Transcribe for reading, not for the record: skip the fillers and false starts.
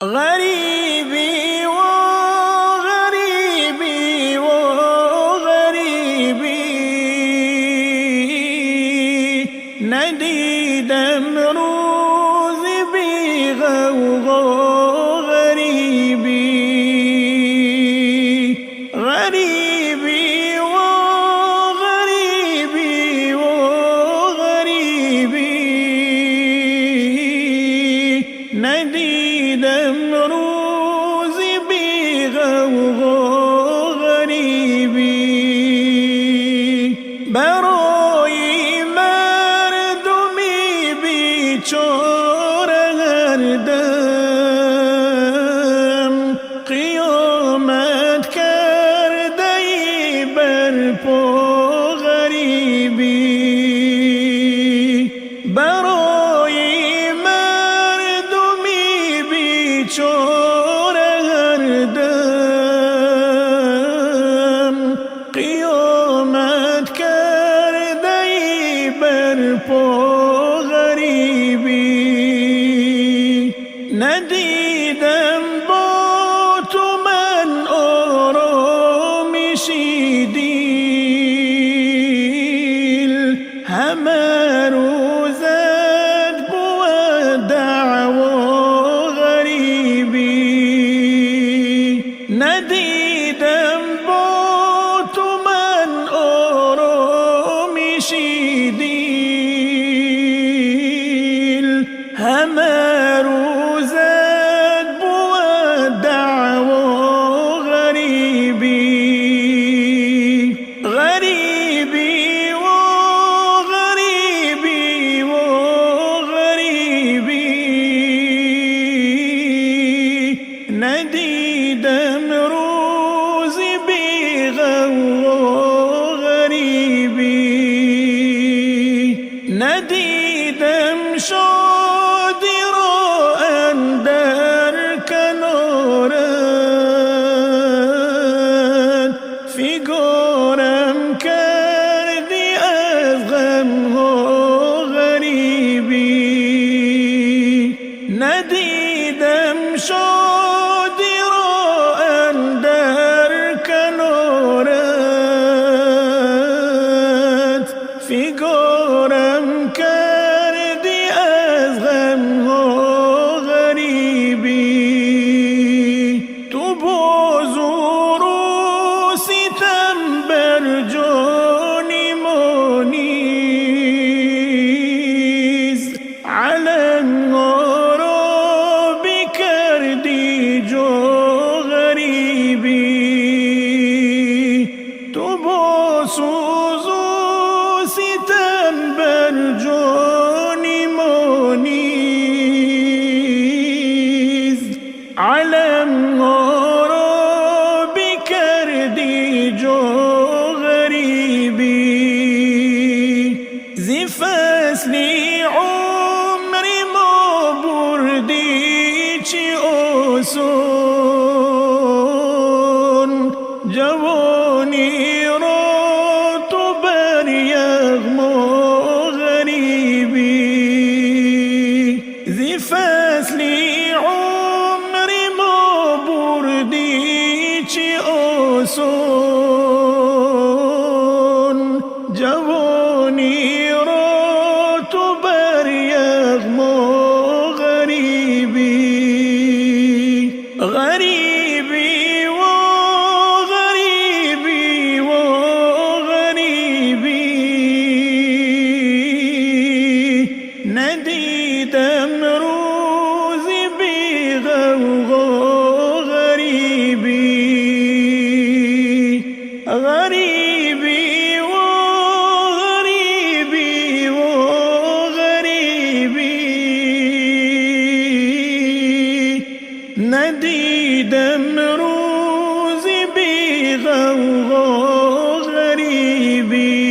غريبي وغريبي وغريبي نديد امروز بغوغو غريبي غريبي وغريبي وغريبي نديد امروز بغوغو غريبي برای مردمی بیچاره هر دم قیامت کرده ای بر پا غریبی برای مردمی بیچاره هر دم قیامت کرده ای بر پا غریبی ندیدم با تو من آرامشی دیل همه روزت بود دعوا غریبی ندیدم با تو من آرامشی دیل همه روزت بود دعوا غریبی غریبی و غریبی و غریبی ندیدم روزی بی‌غوغا غریبی ندیدم شادی را اندر کنارت فیگارم کردی از غمها غریبی ندیدم شادی را اندر کنارت فیگارم کردی از غمها غریبی تو با زور و ستم بر جانی ما نیز علنها را بکردی جا غریبی تو با سوز و ستم بر جانی ما نیز علمها را بکردی جا غریبی زی فصلی عمر ما بردی چی آسان جوانی را تو بر یغما غریبی زی فصلی عمر ما بردی چی آسان جوانی را تو بر یغما غریبی غریبی و غریبی و غریبی ندیدم روزی بی‌غوغا غریبی غریبی و غریبی و غریبی ندیدم روزی بی‌غوغا غریبی